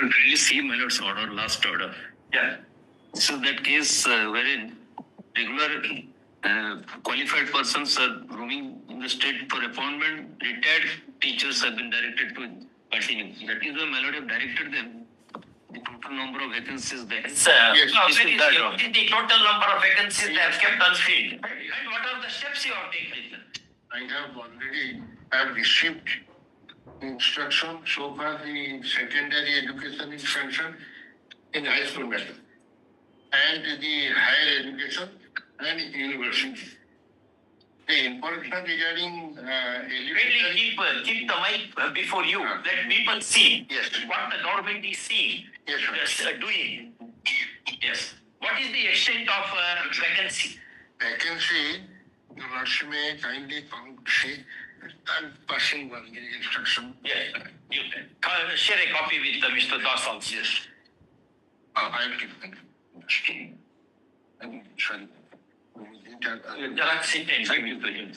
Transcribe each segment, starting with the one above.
really see my lord's order, last order. Yeah. So that case wherein regular qualified persons are roaming in the state for appointment, retired teachers have been directed to continue. That is why my lord have directed them. The total number of vacancies there. Yes, what is the total number of vacancies they have kept unfilled? And what are the steps you have taken? I have already received instruction so far the secondary education is concerned in high school matter and the higher education and university. The information regarding Really keep the mic before you. Let people see what the government is seeing. Yes, doing. Yes. What is the extent of vacancy? Vacancy, the Lordship may kindly come to see. I'm passing one instruction. Yes. You can share a copy with Mr. Das also. Yes. I'll give them. I'm sorry. Xerox it and give it to him.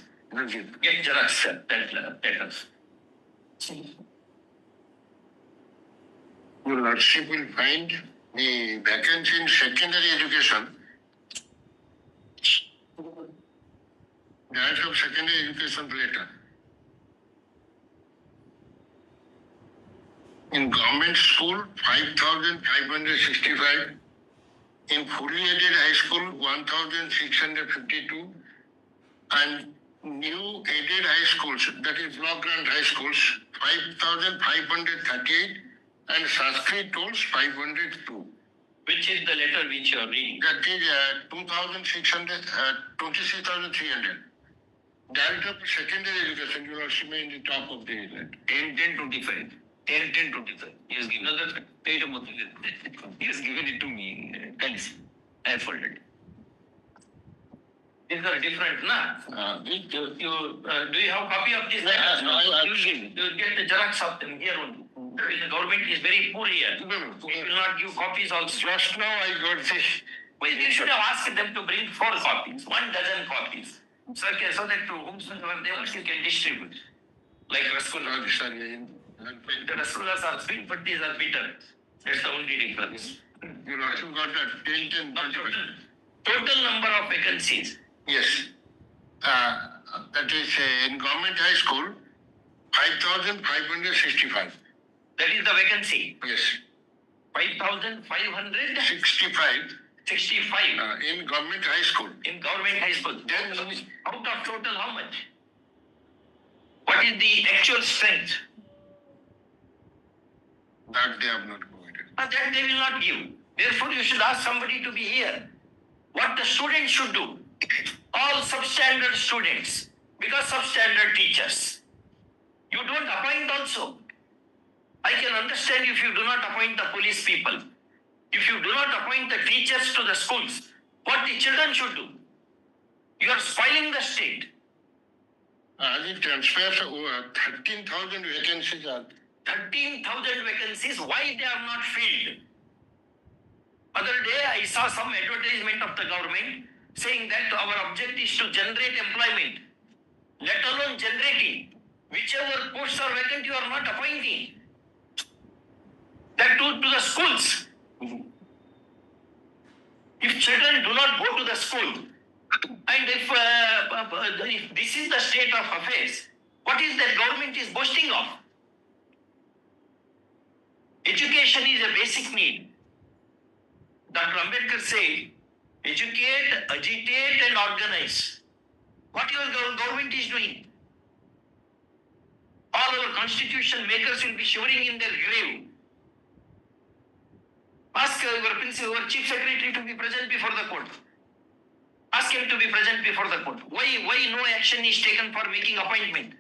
Get Xerox that us. Your Lordship will find the vacancy in secondary education. Director of Secondary Education letter. In government school, 5,565. In fully aided high school, 1,652. And new aided high schools, that is block grant high schools, 5,538. And Sanskrit tolls 502. Which is the letter which you are reading? That is 26,300. Director of Secondary Education, you are in the top of the letter. 10-10-25. 10-10-25. He has given another page of he has given it to me. Thanks. I have folded. These are different, na? Do you have copy of this letter? No, I you will get the Xerox of them here only. The government is very poor here. No. They will not give copies also. Just now I got this. Well, you should have asked them to bring 4 copies, 1 dozen copies. So that to whomsoever they want, you can distribute. Like Rasgulla. The Rasgullas are sweet, but these are bitter. That's the only difference. You also got that 10, Total number of vacancies. Yes. That is in government high school, 5,565. That is the vacancy. Yes. 5,565. 65. In government high school. In government high school. Then, out of total, how much? What is the actual strength? that they have not provided. That they will not give. Therefore, you should ask somebody to be here. What the students should do. All substandard students, because substandard teachers. You don't appoint also. I can understand if you do not appoint the police people. If you do not appoint the teachers to the schools, what the children should do. You are spoiling the state. The transfers over 13,000 vacancies are. 13,000 vacancies, why they are not filled? Other day I saw some advertisement of the government saying that our object is to generate employment, let alone generating. Whichever posts are vacant, you are not appointing. That to the schools. If children do not go to the school, and if this is the state of affairs, what is that government is boasting of? Education is a basic need. Dr. Ambedkar said, educate, agitate and organize. What your government is doing? All our constitution makers will be shivering in their grave. Ask your chief secretary to be present before the court. Ask him to be present before the court. Why no action is taken for making appointment?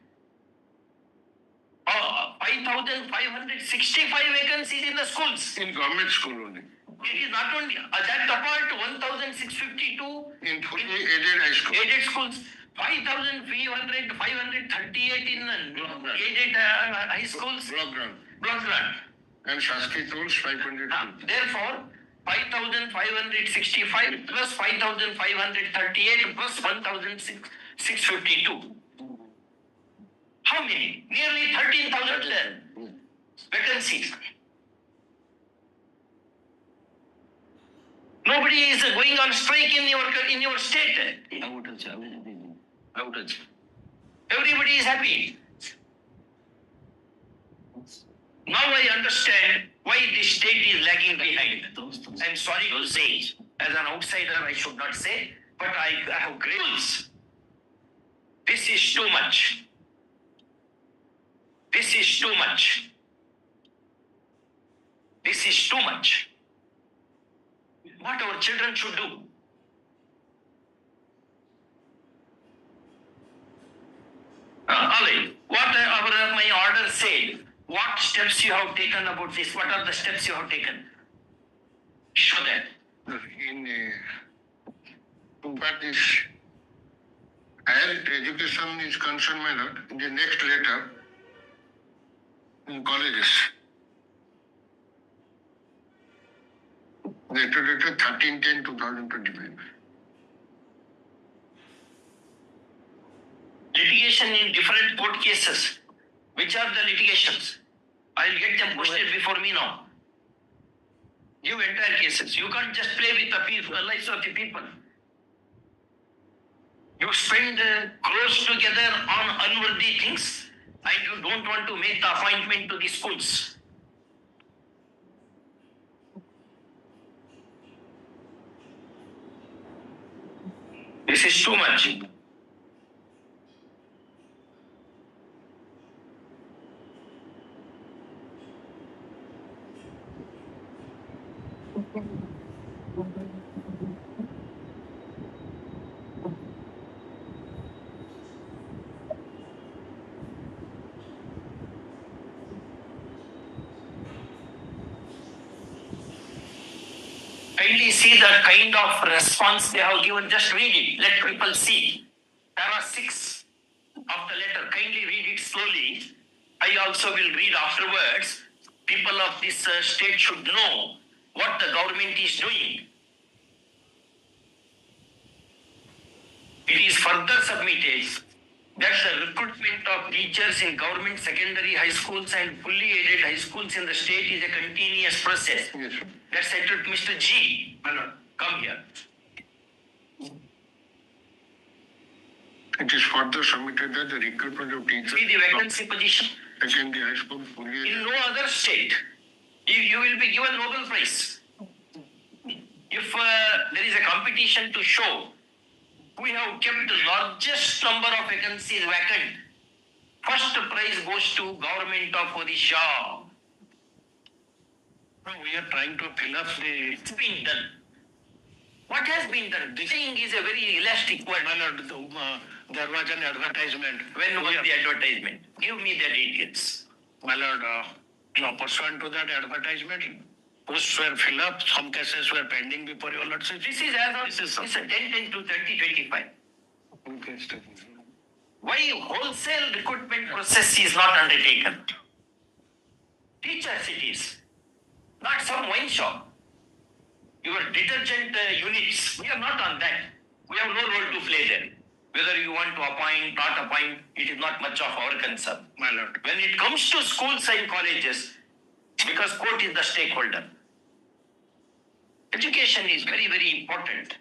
5,565 vacancies in the schools. In government school only. It is not only that apart 1,652 in fully aided high school. Aided schools. 538 in aided high schools. Block grant. And Sanskrit rules 500. Therefore, 5,565 plus 5,538 plus 1,652. How many? Nearly 13,000 vacancies. Nobody is going on strike in your state. Everybody is happy. Now I understand why the state is lagging behind. I'm sorry to say, as an outsider, I should not say, but I have grievances. This is too much. This is too much. This is too much. What our children should do. Ali, what my order said, what steps you have taken about this? What are the steps you have taken? Show that. But this higher education is concerned, my lord, in the next letter, in colleges, letter 13/10/2025. Litigation in different court cases. Which are the litigations? I'll get them posted before me now. Give entire cases. You can't just play with the lives of the people. You spend crores together on unworthy things and you don't want to make the appointment to the schools. This is too much. Kindly see the kind of response they have given. Just read it. Let people see. There are 6 of the letter. Kindly read it slowly. I also will read afterwards. People of this state should know what the government is doing. It is further submitted that the recruitment of teachers in government secondary high schools and fully aided high schools in the state is a continuous process. Yes, sir. That's settled, Mr. G. Come here. It is further submitted that the recruitment of teachers See the vacancy position. secondary high school fully In no other state, you will be given Nobel Prize. If there is a competition to show, we have kept the largest number of vacancies vacant. First prize goes to government of Odisha. We are trying to fill up the. It's been done. What has been done? This thing is a very elastic word. There was an advertisement. When was the advertisement? Give me the details. My lord, pursuant to that advertisement, posts were filled up, some cases were pending before your lordship. This is as of this is a 10 to 30/25. Okay, Why wholesale recruitment process is not undertaken? Teachers it is, not some wine shop. Your detergent units, we are not on that. We have no role to play there. Whether you want to appoint, not appoint, it is not much of our concern. my lord. When it comes to schools and colleges, because court is the stakeholder, education is very, very important.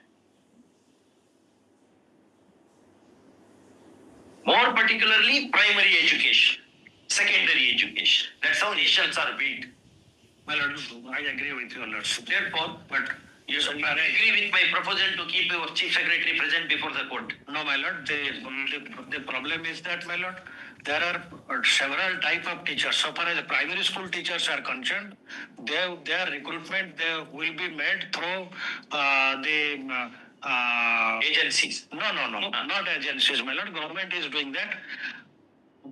More particularly, primary education, secondary education. That's how nations are built. My lord, I agree with your lordship. Therefore, But you agree with my proposal to keep your chief secretary present before the court. no, my lord, the problem is that, my lord, there are several type of teachers. So far as the primary school teachers are concerned, their recruitment they will be made through Agencies. No, not agencies, my lord. Government is doing that.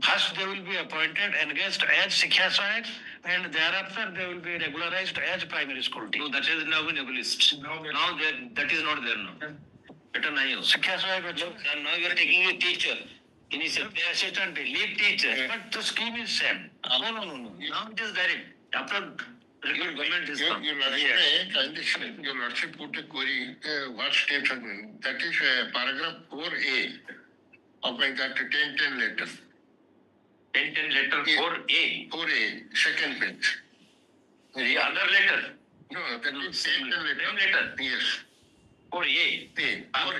First, they will be appointed, engaged as Shiksha Sahayaks, and thereafter they will be regularized as primary school teachers. No, that has now been abolished. Now that is not there now. Better now. Shiksha Sahayaks, Now you are taking a teacher. Initial. assistant, lead teacher, but the scheme is same. No. Now it is direct. After regular government is come. Your lordship put a query, what steps are going? That is paragraph 4A of that 1010 letter. 10 letter 4A. 4A, second page. The other letter. No, that No, is same letter. Yes. Or A. Or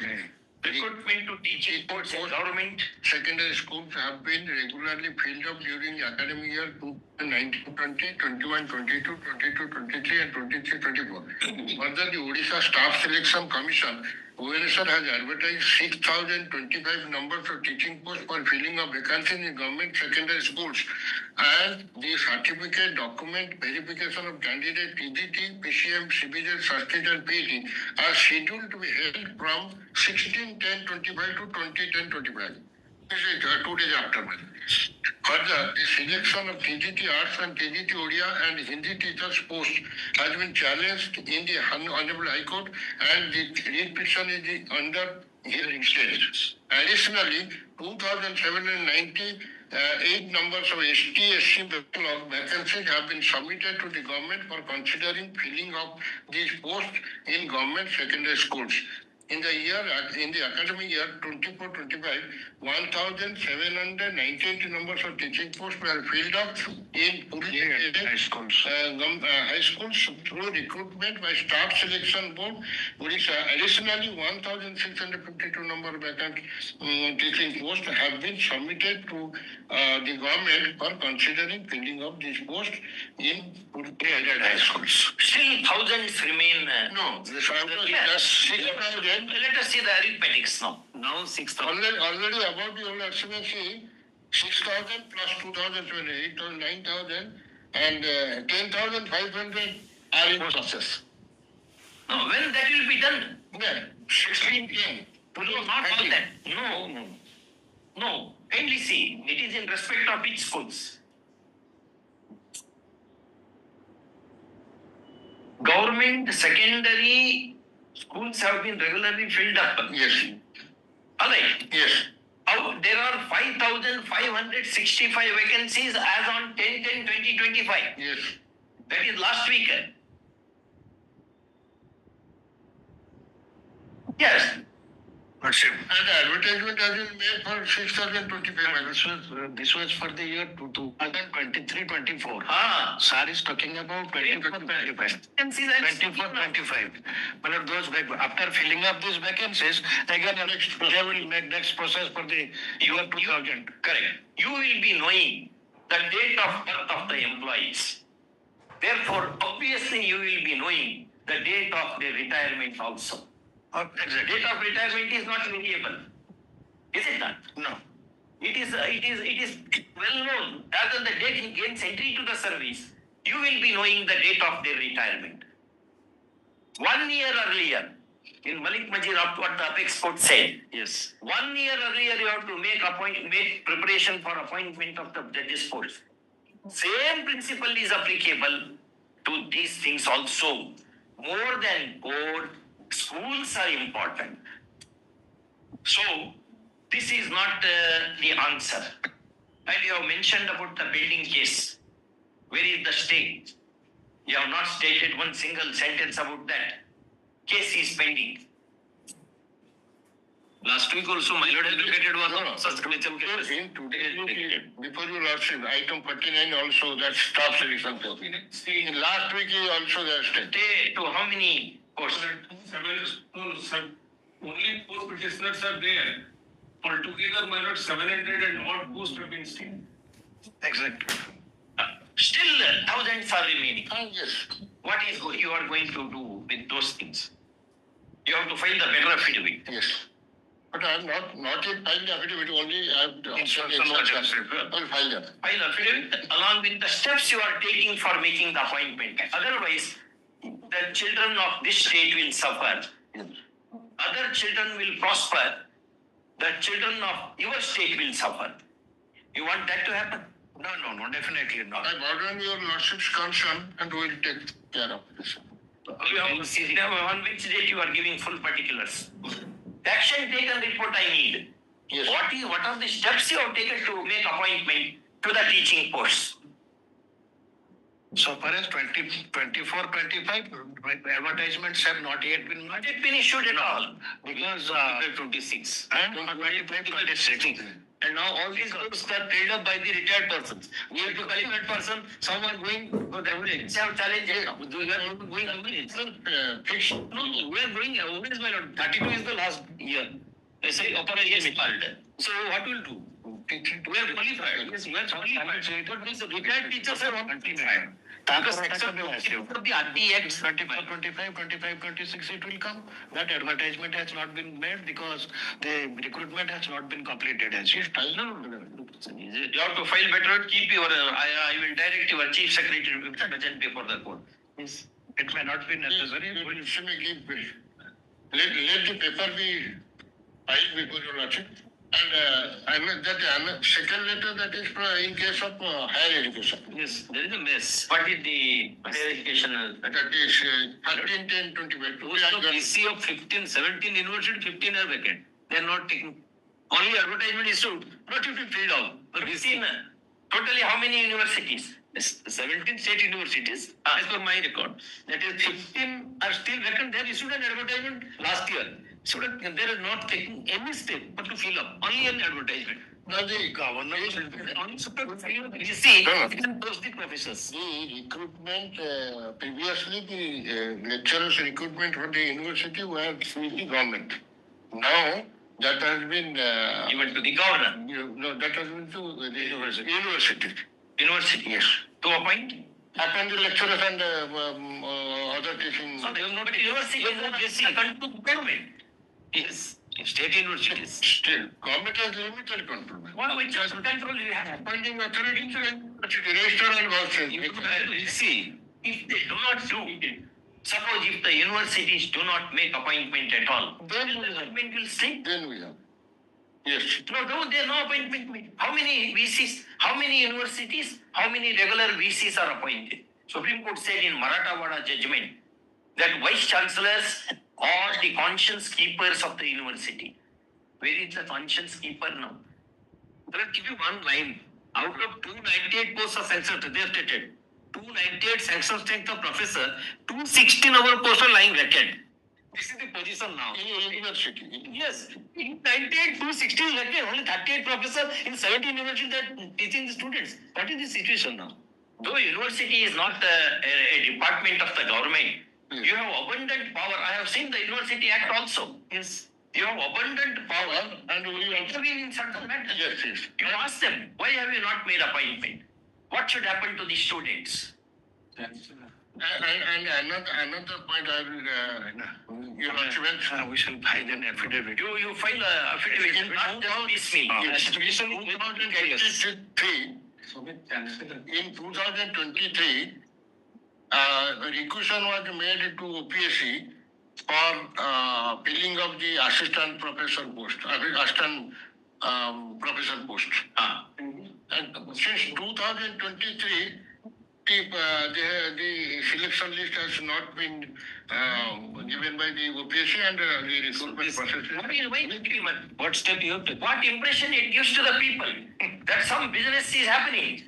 Recruitment to teaching posts in government. secondary schools have been regularly filled up during the academic year 2019-20, 21-22, 22-23 and 23-24. Further, the Odisha Staff Selection Commission, Bhubaneswar, has advertised 6,025 numbers of teaching posts for filling of vacancies in government secondary schools, and the certificate document verification of candidate TGT, PCM, CBJ, Sanskrit and PhD are scheduled to be held from 16/10/25 to 20/10/25. This is 2 days after. Further, the selection of TGT Arts and TGT Odia and Hindi teachers post has been challenged in the Honorable High Court, and the read petition is under hearing stage. Additionally, 2,798 numbers of ST/SC vacancies have been submitted to the government for considering filling of these posts in government secondary schools. In the academic year 24-25, 1,798 numbers of teaching posts were filled up in high schools through recruitment by Staff Selection Board, Odisha. Additionally, 1,652 number of vacant teaching posts have been submitted to the government for considering filling up these posts in 300 high schools. Still thousands remain. No, this is 6,000. Let us see the arithmetics now. Now 6,000. Already about the old expenses, 6,000 plus 2,000, 8,000, 9,000 and 10,500 are in process. No, when that will be done? Yeah, 1610. No, not all that. No. Kindly see, it is in respect of which schools? Government secondary schools have been regularly filled up. Yes. All right. Yes. There are 5,565 vacancies as on 10/10/2025. Yes. That is last week. Yes. And the advertisement has been made for 6,025. This was for the year 2023-24. Sir is talking about 24-25. Vacancies I am speaking of. 24-25. But those after filling up these vacancies, again they will make next process for the year 2000. Correct. You will be knowing the date of birth of the employees. Therefore, obviously, you will be knowing the date of their retirement also. Exactly. Date of retirement is not variable, is it not? No. It is well known. Rather than the date he gains entry to the service, you will be knowing the date of their retirement. 1 year earlier, in Malik Majid, what the Apex Court said. Yes. 1 year earlier, you have to make preparation for appointment of the judges post. Same principle is applicable to these things also. More than board, schools are important. So, this is not the answer. And you have mentioned about the building case. Where is the state? You have not stated one single sentence about that. Case is pending. Last week also, my lord has located one No. of such commission cases. In today, before you lordship, item 49 also, that staff selection post. In last week also they are stated. Stay to how many posts? Only four petitioners are there. Altogether, my lord, 700 and odd posts have been seen. Exactly. Still, thousands are remaining. Yes. What is you are going to do with those things? You have to file the better affidavit. Yes. But I have not yet filed the affidavit, only I have the Instruction was accepted. I will file them. File affidavit along with the steps you are taking for making the appointment. Otherwise, the children of this state will suffer. Other children will prosper. The children of your state will suffer. You want that to happen? No, definitely not. I pardon your lordship's concern and we will take care of this. On which date you are giving full particulars? Action taken report I need. Yes. What are the steps you have taken to make appointment to the teaching posts? So far as 24-25, advertisements have not yet been Not yet been issued at all. because 26. and 25-26. And now all these posts are filled up by the retired persons. We have to qualified person, some are going for the average. They have challenged it now. We are going average. Fixed. No, we are going average, my lord. 32 is the last year. They say upper age is. So what will do? We are qualified. Yes, we are qualified. But these retired teachers are on 25. Because except for the RTX 25, 26, it will come. That advertisement has not been made because the recruitment has not been completed as yet. No. You have to file better. Keep your. I will direct your chief secretary to present before the court. Yes. It may not be necessary. Let the paper be filed before your lordship. And that second letter, that is in case of higher education. Yes, there is a mess. What is the higher education? That is 13, 10, 25. Post of VC of 15, 17 university, 15 are vacant. They are not taking. Only advertisement issued, not to be filled out. But VC, Totally, how many universities? 17 state universities, as per my record. That is 15 are still vacant. They have issued an advertisement last year. So that they are not taking any step but to fill up. Only an advertisement. Now the Governor Only to fill up VC, and post the professors. The recruitment, previously the lecturers recruitment for the university were through the government. Now that has been Even to the governor. no, that has been to the University. University, yes. To appoint. Appoint the lecturers and other teaching. So they will not But university is not second to government. Yes, state universities. Still, government has limited control. Which control you have? Appointing authorities and register and vouchers. You see, If they do not do, suppose if the universities do not make appointment at all, then the government will stay. Then we have. Yes. No, there no appointment made. How many VCs, how many universities, how many regular VCs are appointed? Supreme Court said in Marathawada judgment that vice chancellors are the conscience keepers of the university. Where is the conscience keeper now? let me give you one line. Out of 298 posts are sanctioned, they have stated. 298 sanctioned strength of professor, 216 of our posts are lying vacant. This is the position now. In university. Yes, in 98, 216 is vacant. Only 38 professors in 17 universities that teaching the students. What is the situation now? Though university is not a department of the government, you have abundant power. I have seen the University Act also. Yes. You have abundant power And we to intervene in certain matters. yes. You ask them, why have you not made appointment? What should happen to the students? And another point I will, your lordship, we shall file an affidavit. You file a affidavit, not just piecemeal. In 2023, a requisition was made to OPSC for filling of the assistant professor post, assistant professor post. And since 2023, the selection list has not been given by the OPSC and the recruitment process. What step you have taken? What impression it gives to the people that some business is happening?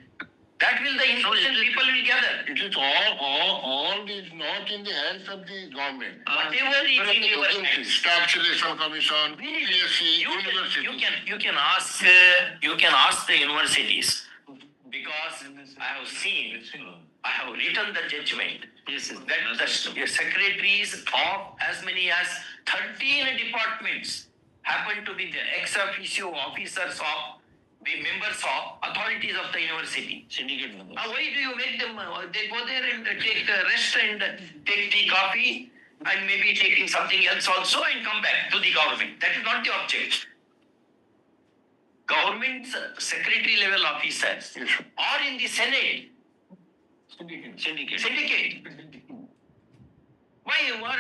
That will the innocent people will gather. It is all is not in the hands of the government. Whatever is in your hands. Staff Selection Commission, PSC, university. You can ask the universities, because I have written the judgment that the secretaries of as many as 13 departments happen to be the ex officio officers of the members of authorities of the university. Syndicate members. Now, why do you make them? They go there and take rest and take tea, coffee, and maybe taking something else also, and come back to the government. That is not the object. Government's secretary level officers are in the Senate. Syndicate. Why? What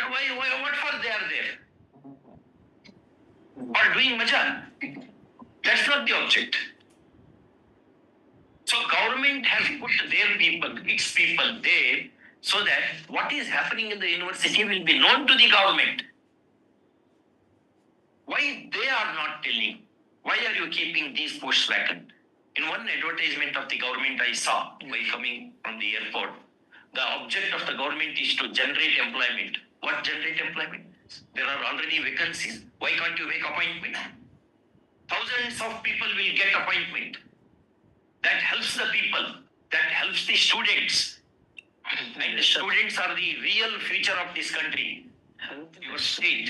for they are there? Or doing maja? That's not the object. So government has put their people, its people there, so that what is happening in the university will be known to the government. Why they are not telling? Why are you keeping these posts vacant? In one advertisement of the government I saw while coming from the airport, the object of the government is to generate employment. What generate employment? There are already vacancies. Why can't you make appointment? thousands of people will get appointment. That helps the people. That helps the students. And the students are the real future of this country, your state.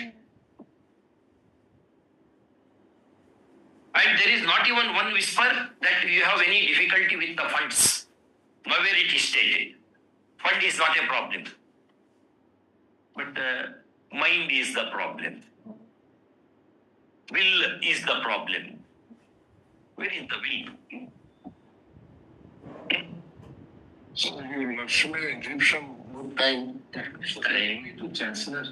And there is not even one whisper that you have any difficulty with the funds. Nowhere it is stated. Fund is not a problem. But mind is the problem. Will is the problem. Where is the will? So you must give some good time to Chancellor.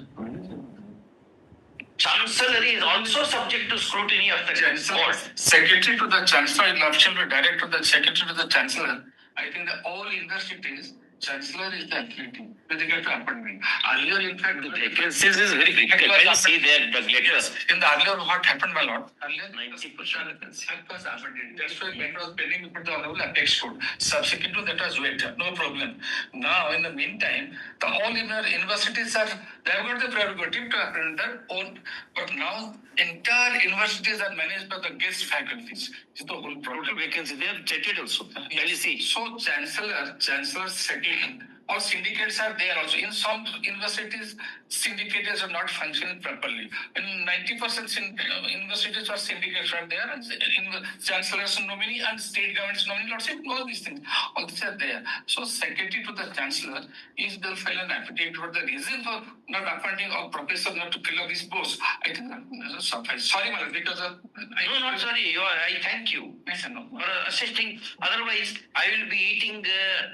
Chancellor is also subject to scrutiny of the court. Secretary to the Chancellor, in option to direct to the Secretary to the Chancellor. I think that all universities, Chancellor is the authority with regard to appointment. Earlier, in fact, the Vacancies is very critical. Can you see there the letters? in the earlier, what happened, my lord? Earlier, 90% vacancy. that was amended. That's why when it was pending before the Honorable Apex Court. Subsequent to that was waived. No problem. Now, in the meantime, the all universities are, they have got the prerogative to appoint their own, but now entire universities are managed by the guest faculties. It's the whole problem. Total vacancy, they are checked also. Can you see? So Chancellor, Secretary, or syndicates are there also. In some universities, syndicates are not functioning properly. In 90% universities or syndicates are there, and in Chancellor's nominee and state government's nominee, lots of all these things. All these are there. So Secretary to the Chancellor is the file an affidavit for the reason for not appointing a professor not to fill up this post. I think that suffice. Sorry, madam, because No, not sorry. I thank you for assisting. Otherwise, I will be eating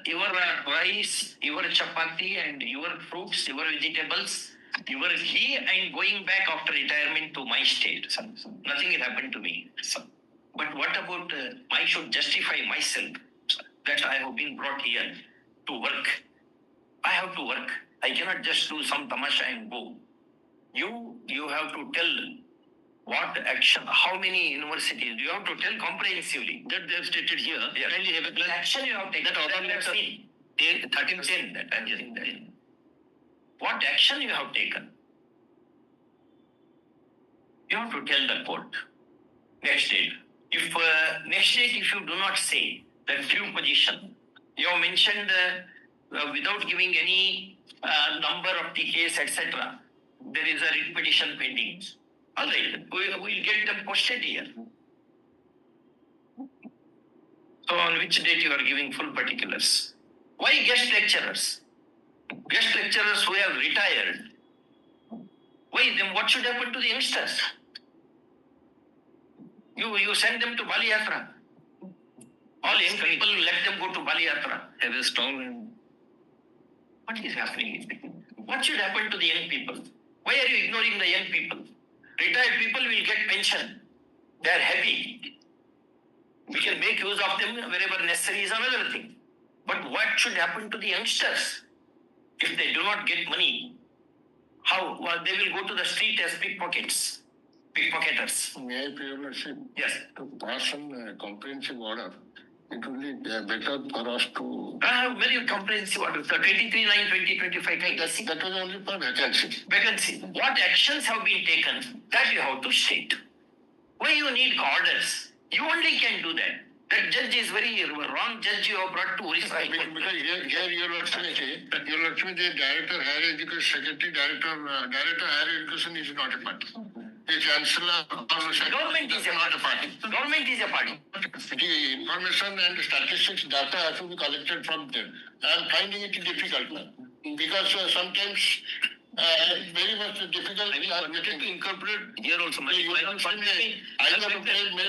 your rice, your chapati, and your fruits, your vegetables, your ghee, and going back after retirement to my state. Nothing will happen to me. But what about I should justify myself that I have been brought here to work? I have to work. I cannot just do some tamasha and go. You have to tell what action, how many universities, you have to tell comprehensively. That they have stated here. Yes. Kindly have a What action you have taken? That other I have letter. seen. 1310 that I am hearing that. What action you have taken? You have to tell the court. Next date. If next date, if you do not say that few position, you have mentioned without giving any number of the case, etc. There is a writ petition pending. All right, we will get them posted here. So on which date you are giving full particulars? Why guest lecturers? Guest lecturers who have retired. Why then what should happen to the youngsters? You send them to Bali Yatra. All young people, let them go to Bali Yatra. Have a strong and What is happening? What should happen to the young people? Why are you ignoring the young people? Retired people will get pension. They are happy. We can make use of them wherever necessary is another thing. But what should happen to the youngsters? If they do not get money, how? Well, they will go to the street as pickpocketers. May I, Your Lordship, Yes. to pass some comprehensive order? It will be better for us to. Very comprehensive order. So 23/9/2025 kind of That was only for vacancy. vacancy. What actions have been taken? That you have to state. Why you need orders? You only can do that. That judge is very wrong judge you have brought to Orissa. Because here Your Lordship, the Director Higher Education, Secretary Director Higher Education is not a party. The Chancellor or the Secretary Government is not a party. Government is a party. The information and statistics data have to be collected from them. I am finding it difficult because sometimes very much difficult. I mean, permitted to incorporate here also. My Either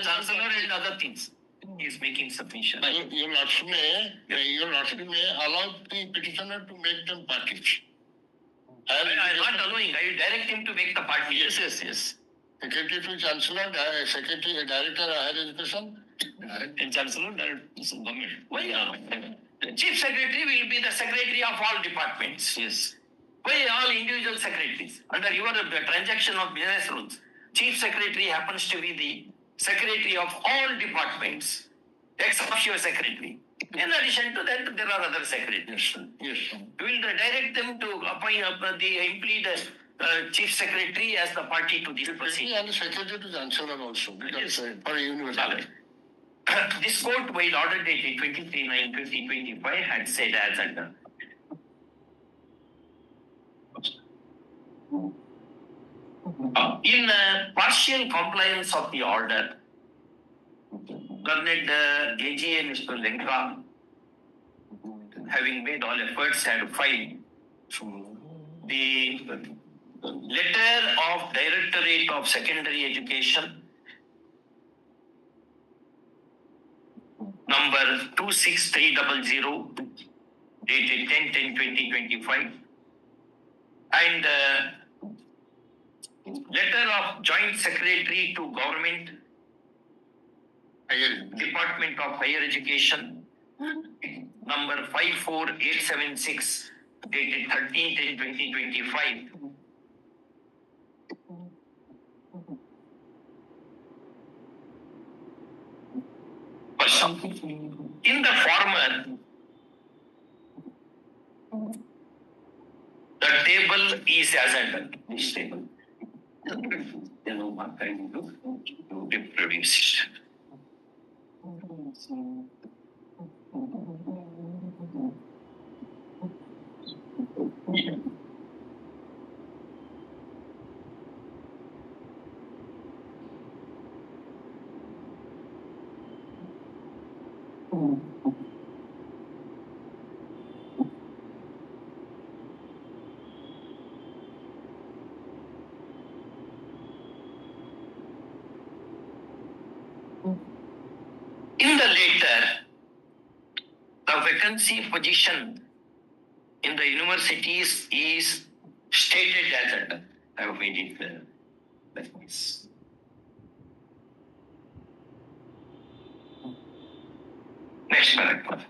Chancellor and other things. He is making submission. Your Lordship may allow the petitioner to make them parties. I am not allowing. I will direct him to make the party. Yes. Secretary to Chancellor, Secretary, Director Higher Education. And Chancellor, government. Why? Chief Secretary will be the secretary of all departments. Yes. Why all individual secretaries? Under your transaction of business rules, Chief Secretary happens to be the secretary of all departments, ex officio secretary. In addition to that, there are other secretaries. Yes. We will direct them to appoint the implead Chief Secretary as the party to this proceeding. And the Secretary to Chancellor also, because for a university. This court, while order dated 23/9/2025, had said as under. In partial compliance of the order, Learned AGA Mr. Lenka, having made all efforts, had filed the letter of Directorate of Secondary Education number 26300 dated 10/10/2025 and letter of Joint Secretary to Government Department of Higher Education number 54876 dated 13/10/2025 in the former, the table is as under this table. You reproduce it. In the later, the vacancy position in the universities is stated as under. I have made it like this. Next paragraph.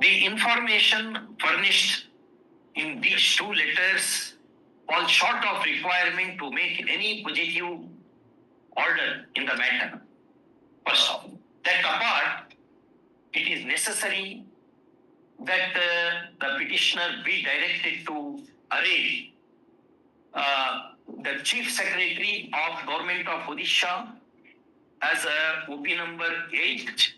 The information furnished in these two letters falls short of requirement to make any positive order in the matter. First of all, that apart, it is necessary that the petitioner be directed to array the Chief Secretary of Government of Odisha as a OP number 8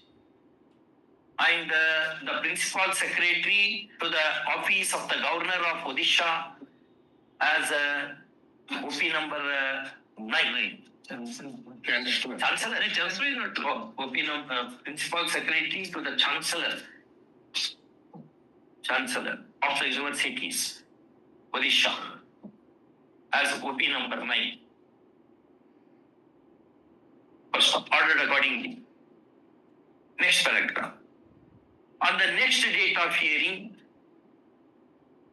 and the Principal Secretary to the Office of the Governor of Odisha as a OP number 9. Chancellor is not OP number, Principal Secretary to the Chancellor of the Universities, Odisha, as OP number 9. Ordered accordingly. Next paragraph. On the next date of hearing,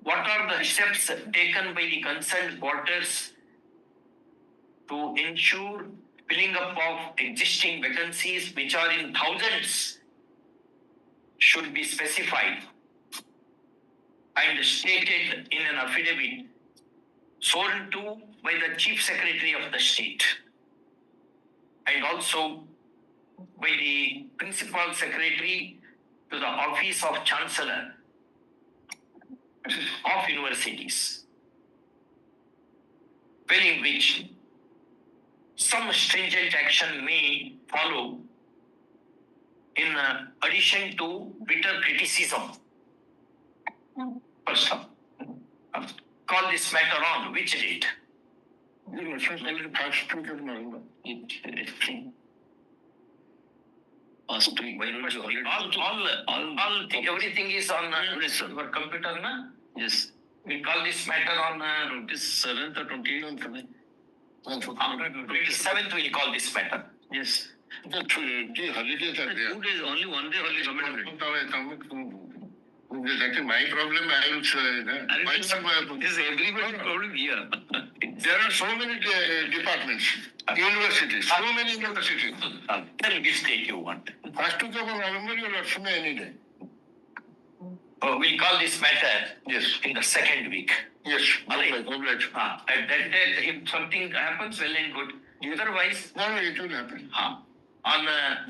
what are the steps taken by the concerned quarters to ensure filling up of existing vacancies which are in thousands should be specified and stated in an affidavit sworn to by the Chief Secretary of the state and also by the Principal Secretary to the Office of Chancellor of Universities, failing which some stringent action may follow in addition to bitter criticism. First up, call this matter on which date? Everything is on your computer, na? Yes. We call this matter on 27th or 28th. 27th we will call this matter. Yes. The holidays are there. 2 days, only 1 day holiday government. Exactly my problem. I will say This is everybody's problem here. there are so many departments, universities, so many universities. Tell which date you want. First week of November, you will let me any day. We'll call this matter Yes. in the second week. Yes. Alright. Obliged. At that date, if something happens, well and good. Otherwise, No, it will happen.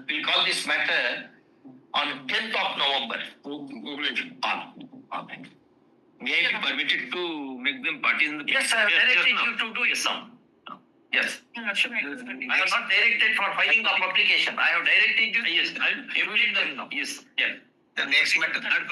we'll call this matter on 10th of November. Obliged. On may I be permitted to make them parties in the Yes, I have directed now. you to do it some. Yes. Yeah, sure. I have not directed for filing of application. I have directed you. Yes, I'll You read them now. yes, yeah. The next matter. That